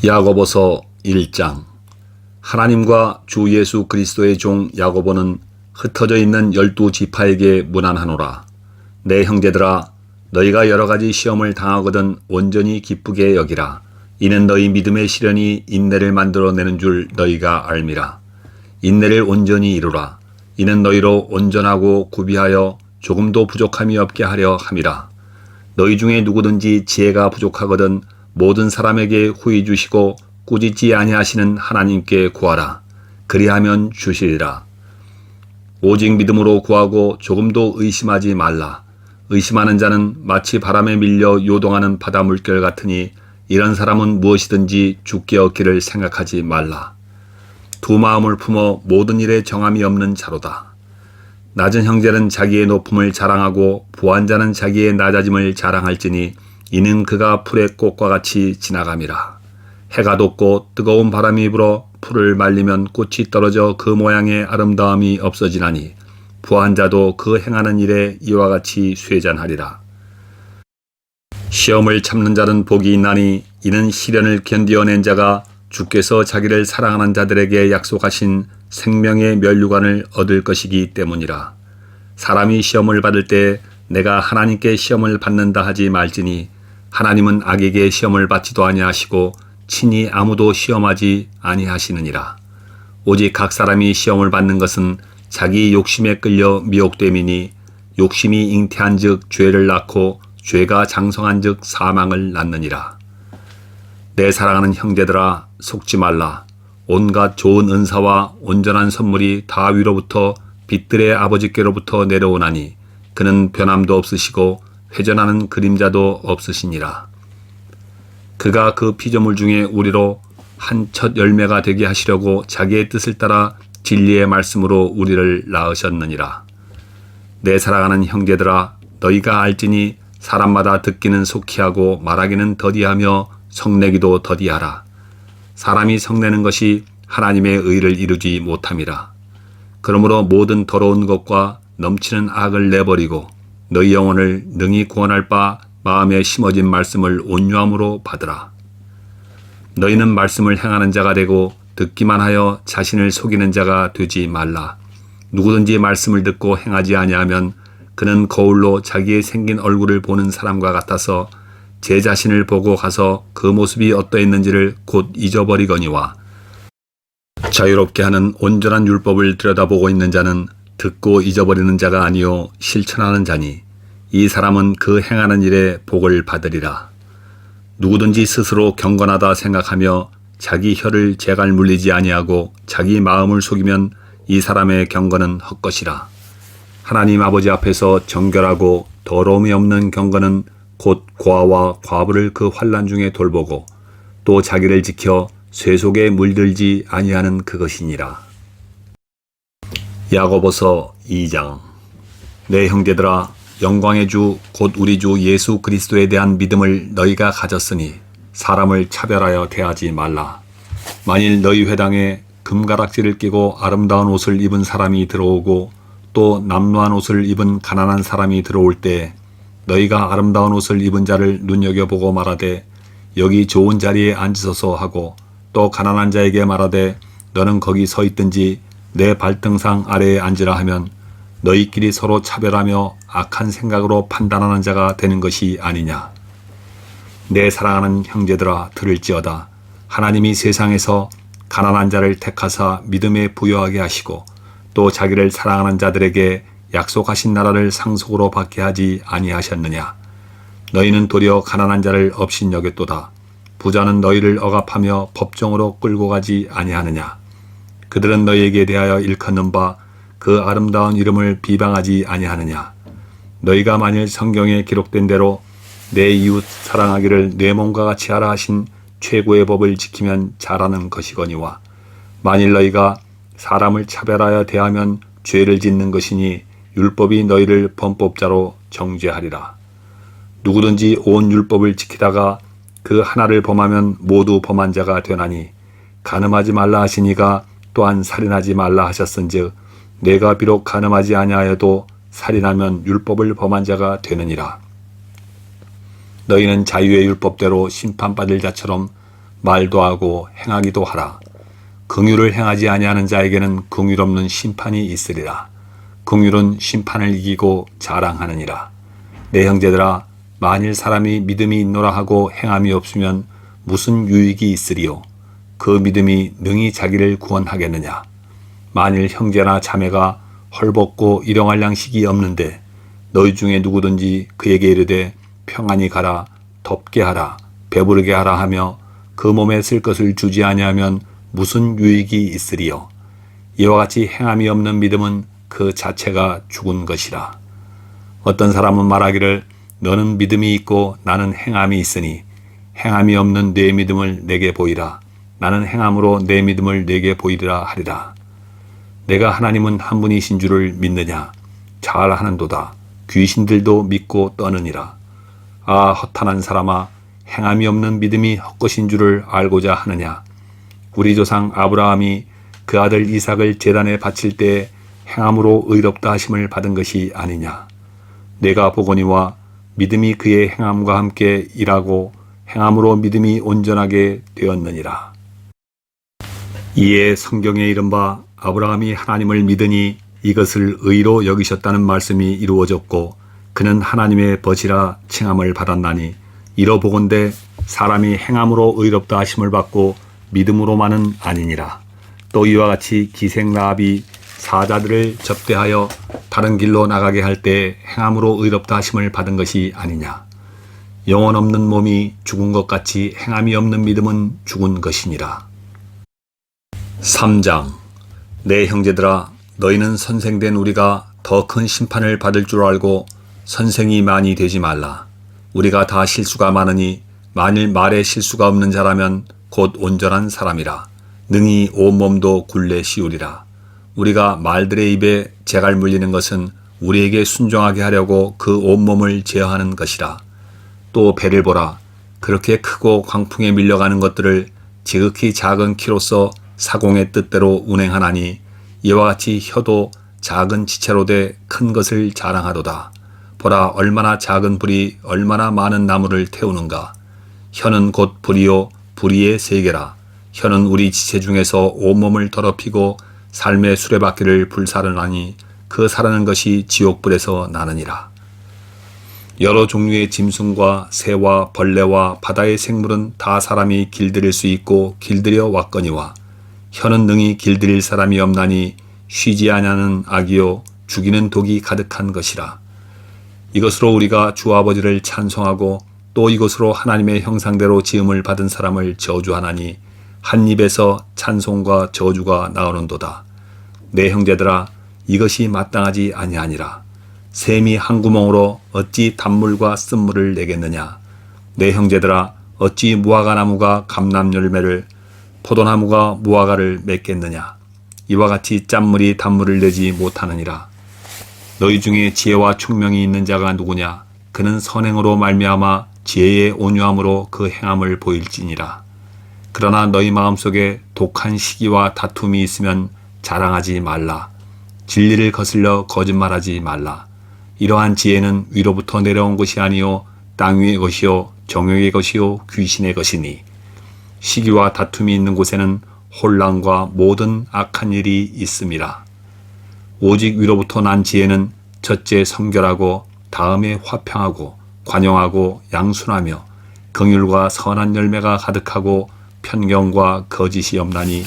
야고보서 1장. 하나님과 주 예수 그리스도의 종 야고보는 흩어져 있는 12지파에게 문안하노라. 내 형제들아, 너희가 여러가지 시험을 당하거든 온전히 기쁘게 여기라. 이는 너희 믿음의 시련이 인내를 만들어내는 줄 너희가 알미라. 인내를 온전히 이루라. 이는 너희로 온전하고 구비하여 조금도 부족함이 없게 하려 함이라. 너희 중에 누구든지 지혜가 부족하거든 모든 사람에게 후히 주시고 꾸짖지 아니하시는 하나님께 구하라. 그리하면 주시리라. 오직 믿음으로 구하고 조금도 의심하지 말라. 의심하는 자는 마치 바람에 밀려 요동하는 바다 물결 같으니 이런 사람은 무엇이든지 죽게 얻기를 생각하지 말라. 두 마음을 품어 모든 일에 정함이 없는 자로다. 낮은 형제는 자기의 높음을 자랑하고 부한 자는 자기의 낮아짐을 자랑할지니 이는 그가 풀의 꽃과 같이 지나감이라. 해가 돋고 뜨거운 바람이 불어 풀을 말리면 꽃이 떨어져 그 모양의 아름다움이 없어지나니 부한 자도 그 행하는 일에 이와 같이 쇠잔하리라. 시험을 참는 자는 복이 있나니 이는 시련을 견디어낸 자가 주께서 자기를 사랑하는 자들에게 약속하신 생명의 면류관을 얻을 것이기 때문이라. 사람이 시험을 받을 때 내가 하나님께 시험을 받는다 하지 말지니 하나님은 악에게 시험을 받지도 아니하시고 친히 아무도 시험하지 아니하시느니라. 오직 각 사람이 시험을 받는 것은 자기 욕심에 끌려 미혹됨이니 욕심이 잉태한 즉 죄를 낳고 죄가 장성한 즉 사망을 낳느니라. 내 사랑하는 형제들아, 속지 말라. 온갖 좋은 은사와 온전한 선물이 다 위로부터 빛들의 아버지께로부터 내려오나니 그는 변함도 없으시고 회전하는 그림자도 없으시니라. 그가 그 피조물 중에 우리로 한 첫 열매가 되게 하시려고 자기의 뜻을 따라 진리의 말씀으로 우리를 낳으셨느니라. 내 사랑하는 형제들아, 너희가 알지니 사람마다 듣기는 속히 하고 말하기는 더디하며 성내기도 더디하라. 사람이 성내는 것이 하나님의 의를 이루지 못함이라. 그러므로 모든 더러운 것과 넘치는 악을 내버리고 너희 영혼을 능히 구원할 바 마음에 심어진 말씀을 온유함으로 받으라. 너희는 말씀을 행하는 자가 되고 듣기만 하여 자신을 속이는 자가 되지 말라. 누구든지 말씀을 듣고 행하지 아니하면 그는 거울로 자기의 생긴 얼굴을 보는 사람과 같아서 제 자신을 보고 가서 그 모습이 어떠했는지를 곧 잊어버리거니와 자유롭게 하는 온전한 율법을 들여다보고 있는 자는 듣고 잊어버리는 자가 아니요 실천하는 자니 이 사람은 그 행하는 일에 복을 받으리라. 누구든지 스스로 경건하다 생각하며 자기 혀를 재갈 물리지 아니하고 자기 마음을 속이면 이 사람의 경건은 헛것이라. 하나님 아버지 앞에서 정결하고 더러움이 없는 경건은 곧 고아와 과부를 그 환난 중에 돌보고 또 자기를 지켜 쇠 속에 물들지 아니하는 그것이니라. 야고보서 2장. 내 형제들아, 영광의 주 곧 우리 주 예수 그리스도에 대한 믿음을 너희가 가졌으니 사람을 차별하여 대하지 말라. 만일 너희 회당에 금가락지를 끼고 아름다운 옷을 입은 사람이 들어오고 또 남루한 옷을 입은 가난한 사람이 들어올 때 너희가 아름다운 옷을 입은 자를 눈여겨보고 말하되 여기 좋은 자리에 앉으소서 하고 또 가난한 자에게 말하되 너는 거기 서 있든지 내 발등상 아래에 앉으라 하면 너희끼리 서로 차별하며 악한 생각으로 판단하는 자가 되는 것이 아니냐. 내 사랑하는 형제들아, 들을지어다. 하나님이 세상에서 가난한 자를 택하사 믿음에 부여하게 하시고 또 자기를 사랑하는 자들에게 약속하신 나라를 상속으로 받게 하지 아니하셨느냐. 너희는 도리어 가난한 자를 업신여겼도다. 부자는 너희를 억압하며 법정으로 끌고 가지 아니하느냐. 그들은 너희에게 대하여 일컫는 바 그 아름다운 이름을 비방하지 아니하느냐. 너희가 만일 성경에 기록된 대로 내 이웃 사랑하기를 내 몸과 같이 하라 하신 최고의 법을 지키면 잘하는 것이거니와 만일 너희가 사람을 차별하여 대하면 죄를 짓는 것이니 율법이 너희를 범법자로 정죄하리라. 누구든지 온 율법을 지키다가 그 하나를 범하면 모두 범한 자가 되나니 간음하지 말라 하시니가 또한 살인하지 말라 하셨은즉 내가 비록 간음하지 아니하여도 살인하면 율법을 범한 자가 되느니라. 너희는 자유의 율법대로 심판받을 자처럼 말도 하고 행하기도 하라. 긍휼을 행하지 아니하는 자에게는 긍휼 없는 심판이 있으리라. 긍휼은 심판을 이기고 자랑하느니라. 내 형제들아, 만일 사람이 믿음이 있노라 하고 행함이 없으면 무슨 유익이 있으리요? 그 믿음이 능히 자기를 구원하겠느냐? 만일 형제나 자매가 헐벗고 일용할 양식이 없는데 너희 중에 누구든지 그에게 이르되 평안히 가라, 덥게 하라, 배부르게 하라 하며 그 몸에 쓸 것을 주지 아니하면 무슨 유익이 있으리요? 이와 같이 행함이 없는 믿음은 그 자체가 죽은 것이라. 어떤 사람은 말하기를 너는 믿음이 있고 나는 행함이 있으니 행함이 없는 내 믿음을 내게 보이라. 나는 행함으로 내 믿음을 내게 보이리라 하리라. 내가 하나님은 한 분이신 줄을 믿느냐? 잘하는도다. 귀신들도 믿고 떠느니라. 아, 허탄한 사람아, 행함이 없는 믿음이 헛것인 줄을 알고자 하느냐? 우리 조상 아브라함이 그 아들 이삭을 제단에 바칠 때 행함으로 의롭다 하심을 받은 것이 아니냐? 내가 보거니와 믿음이 그의 행함과 함께 일하고 행함으로 믿음이 온전하게 되었느니라. 이에 성경에 이른바 아브라함이 하나님을 믿으니 이것을 의로 여기셨다는 말씀이 이루어졌고 그는 하나님의 벗이라 칭함을 받았나니 이러보건대 사람이 행함으로 의롭다 하심을 받고 믿음으로만은 아니니라. 또 이와 같이 기생 라합이 사자들을 접대하여 다른 길로 나가게 할 때 행함으로 의롭다 하심을 받은 것이 아니냐. 영혼 없는 몸이 죽은 것 같이 행함이 없는 믿음은 죽은 것이니라. 3장. 내 형제들아, 너희는 선생된 우리가 더 큰 심판을 받을 줄 알고 선생이 많이 되지 말라. 우리가 다 실수가 많으니 만일 말에 실수가 없는 자라면 곧 온전한 사람이라. 능히 온몸도 굴레 씌우리라. 우리가 말들의 입에 재갈 물리는 것은 우리에게 순종하게 하려고 그 온몸을 제어하는 것이라. 또 배를 보라. 그렇게 크고 광풍에 밀려가는 것들을 지극히 작은 키로서 사공의 뜻대로 운행하나니 이와 같이 혀도 작은 지체로 돼 큰 것을 자랑하도다. 보라, 얼마나 작은 불이 얼마나 많은 나무를 태우는가. 혀는 곧 불이요 불의의 세계라. 혀는 우리 지체 중에서 온몸을 더럽히고 삶의 수레바퀴를 불사르나니 그 사르는 것이 지옥불에서 나느니라. 여러 종류의 짐승과 새와 벌레와 바다의 생물은 다 사람이 길들일 수 있고 길들여 왔거니와 혀는 능히 길들일 사람이 없나니 쉬지 아니하는 악이요 죽이는 독이 가득한 것이라. 이것으로 우리가 주 아버지를 찬송하고 또 이것으로 하나님의 형상대로 지음을 받은 사람을 저주하나니 한 입에서 찬송과 저주가 나오는도다. 내 형제들아, 이것이 마땅하지 아니하니라. 샘이 한 구멍으로 어찌 단물과 쓴물을 내겠느냐. 내 형제들아, 어찌 무화과 나무가 감람 열매를 포도나무가 무화과를 맺겠느냐. 이와 같이 짠물이 단물을 내지 못하느니라. 너희 중에 지혜와 총명이 있는 자가 누구냐. 그는 선행으로 말미암아 지혜의 온유함으로 그 행함을 보일지니라. 그러나 너희 마음속에 독한 시기와 다툼이 있으면 자랑하지 말라. 진리를 거슬려 거짓말하지 말라. 이러한 지혜는 위로부터 내려온 것이 아니요 땅 위의 것이요 정욕의 것이요 귀신의 것이니 시기와 다툼이 있는 곳에는 혼란과 모든 악한 일이 있음이라. 오직 위로부터 난 지혜는 첫째 성결하고 다음에 화평하고 관용하고 양순하며 긍휼과 선한 열매가 가득하고 편경과 거짓이 없나니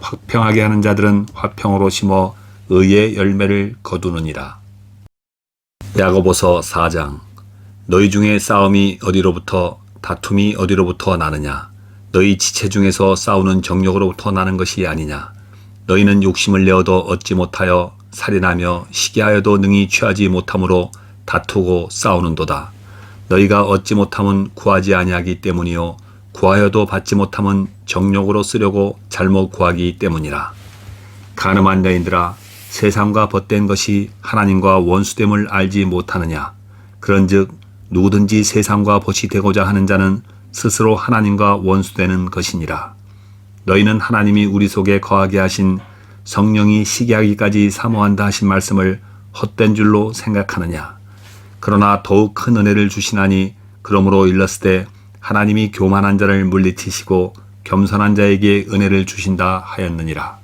화평하게 하는 자들은 화평으로 심어 의의 열매를 거두느니라. 야고보서 4장. 너희 중에 싸움이 어디로부터 다툼이 어디로부터 나느냐. 너희 지체 중에서 싸우는 정욕으로부터 나는 것이 아니냐. 너희는 욕심을 내어도 얻지 못하여 살인하며 시기하여도 능히 취하지 못함으로 다투고 싸우는도다. 너희가 얻지 못함은 구하지 아니하기 때문이요 구하여도 받지 못함은 정욕으로 쓰려고 잘못 구하기 때문이라. 간음한 여인들아, 세상과 벗된 것이 하나님과 원수됨을 알지 못하느냐. 그런즉 누구든지 세상과 벗이 되고자 하는 자는 스스로 하나님과 원수되는 것이니라. 너희는 하나님이 우리 속에 거하게 하신 성령이 시기하기까지 사모한다 하신 말씀을 헛된 줄로 생각하느냐. 그러나 더욱 큰 은혜를 주시나니 그러므로 일렀을 때 하나님이 교만한 자를 물리치시고 겸손한 자에게 은혜를 주신다 하였느니라.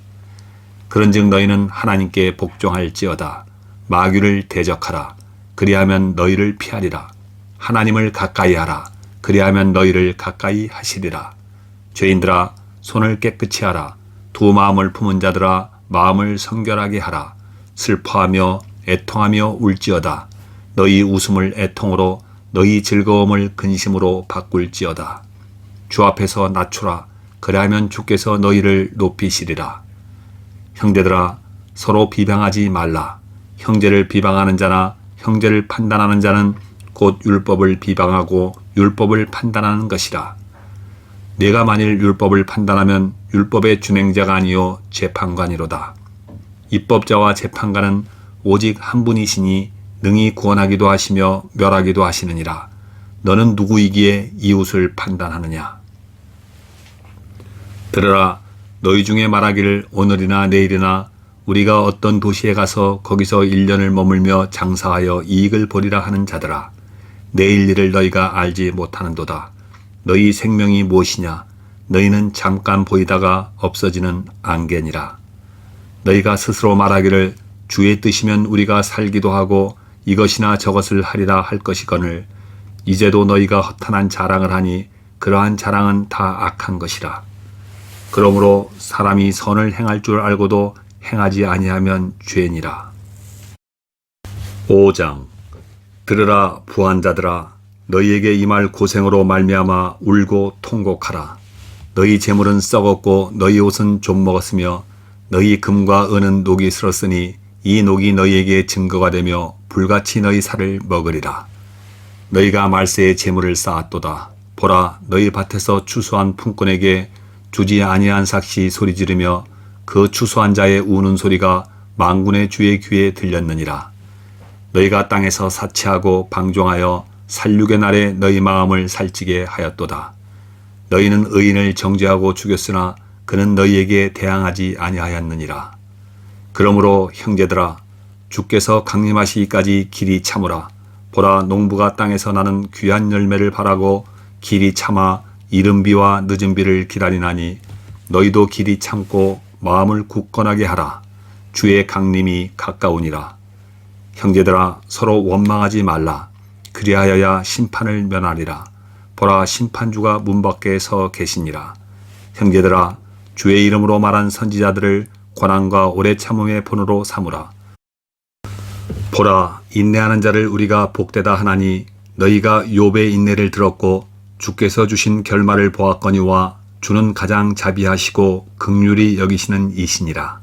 그런즉 너희는 하나님께 복종할지어다. 마귀를 대적하라. 그리하면 너희를 피하리라. 하나님을 가까이 하라. 그리하면 너희를 가까이 하시리라. 죄인들아, 손을 깨끗이 하라. 두 마음을 품은 자들아, 마음을 성결하게 하라. 슬퍼하며 애통하며 울지어다. 너희 웃음을 애통으로, 너희 즐거움을 근심으로 바꿀지어다. 주 앞에서 낮추라. 그리하면 주께서 너희를 높이시리라. 형제들아, 서로 비방하지 말라. 형제를 비방하는 자나 형제를 판단하는 자는 곧 율법을 비방하고 율법을 판단하는 것이라. 내가 만일 율법을 판단하면 율법의 준행자가 아니요 재판관이로다. 입법자와 재판관은 오직 한 분이시니 능히 구원하기도 하시며 멸하기도 하시느니라. 너는 누구이기에 이웃을 판단하느냐? 들으라, 너희 중에 말하기를 오늘이나 내일이나 우리가 어떤 도시에 가서 거기서 1년을 머물며 장사하여 이익을 보리라 하는 자들아, 내일 일을 너희가 알지 못하는도다. 너희 생명이 무엇이냐? 너희는 잠깐 보이다가 없어지는 안개니라. 너희가 스스로 말하기를 주의 뜻이면 우리가 살기도 하고 이것이나 저것을 하리라 할 것이거늘 이제도 너희가 허탄한 자랑을 하니 그러한 자랑은 다 악한 것이라. 그러므로 사람이 선을 행할 줄 알고도 행하지 아니하면 죄니라. 5장. 들으라 부한자들아, 너희에게 임할 고생으로 말미암아 울고 통곡하라. 너희 재물은 썩었고 너희 옷은 좀 먹었으며 너희 금과 은은 녹이 슬었으니 이 녹이 너희에게 증거가 되며 불같이 너희 살을 먹으리라. 너희가 말세에 재물을 쌓았도다. 보라, 너희 밭에서 추수한 품꾼에게 주지 아니한 삭시 소리 지르며 그 추수한 자의 우는 소리가 만군의 주의 귀에 들렸느니라. 너희가 땅에서 사치하고 방종하여 살육의 날에 너희 마음을 살찌게 하였도다. 너희는 의인을 정죄하고 죽였으나 그는 너희에게 대항하지 아니하였느니라. 그러므로 형제들아, 주께서 강림하시기까지 길이 참으라. 보라, 농부가 땅에서 나는 귀한 열매를 바라고 길이 참아 이른 비와 늦은 비를 기다리나니 너희도 길이 참고 마음을 굳건하게 하라. 주의 강림이 가까우니라. 형제들아, 서로 원망하지 말라. 그리하여야 심판을 면하리라. 보라, 심판주가 문 밖에 서 계시니라. 형제들아, 주의 이름으로 말한 선지자들을 고난과 오래 참음의 본으로 삼으라. 보라, 인내하는 자를 우리가 복되다 하나니 너희가 욥의 인내를 들었고 주께서 주신 결말을 보았거니와 주는 가장 자비하시고 긍휼히 여기시는 이시니라.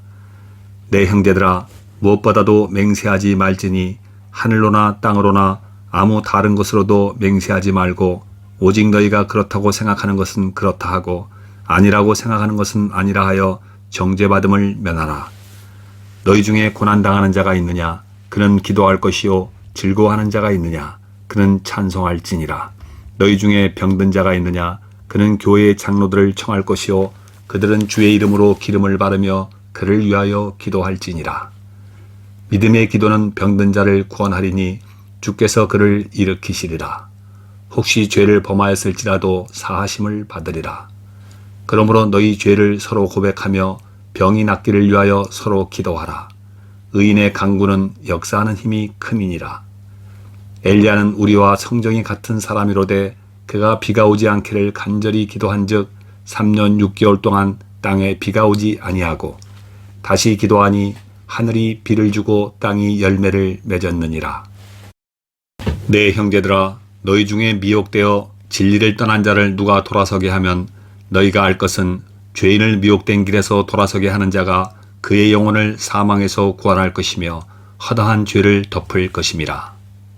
내 형제들아, 무엇보다도 맹세하지 말지니 하늘로나 땅으로나 아무 다른 것으로도 맹세하지 말고 오직 너희가 그렇다고 생각하는 것은 그렇다 하고 아니라고 생각하는 것은 아니라 하여 정죄받음을 면하라. 너희 중에 고난당하는 자가 있느냐? 그는 기도할 것이요. 즐거워하는 자가 있느냐? 그는 찬송할지니라. 너희 중에 병든 자가 있느냐? 그는 교회의 장로들을 청할 것이요. 그들은 주의 이름으로 기름을 바르며 그를 위하여 기도할지니라. 믿음의 기도는 병든 자를 구원하리니 주께서 그를 일으키시리라. 혹시 죄를 범하였을지라도 사하심을 받으리라. 그러므로 너희 죄를 서로 고백하며 병이 낫기를 위하여 서로 기도하라. 의인의 간구는 역사하는 힘이 큼이니라. 엘리야는 우리와 성정이 같은 사람이로되 그가 비가 오지 않기를 간절히 기도한즉 3년 6개월 동안 땅에 비가 오지 아니하고 다시 기도하니 하늘이 비를 주고 땅이 열매를 맺었느니라. 내 형제들아, 너희 중에 미혹되어 진리를 떠난 자를 누가 돌아서게 하면 너희가 알 것은 죄인을 미혹된 길에서 돌아서게 하는 자가 그의 영혼을 사망에서 구원할 것이며 허다한 죄를 덮을 것임이라.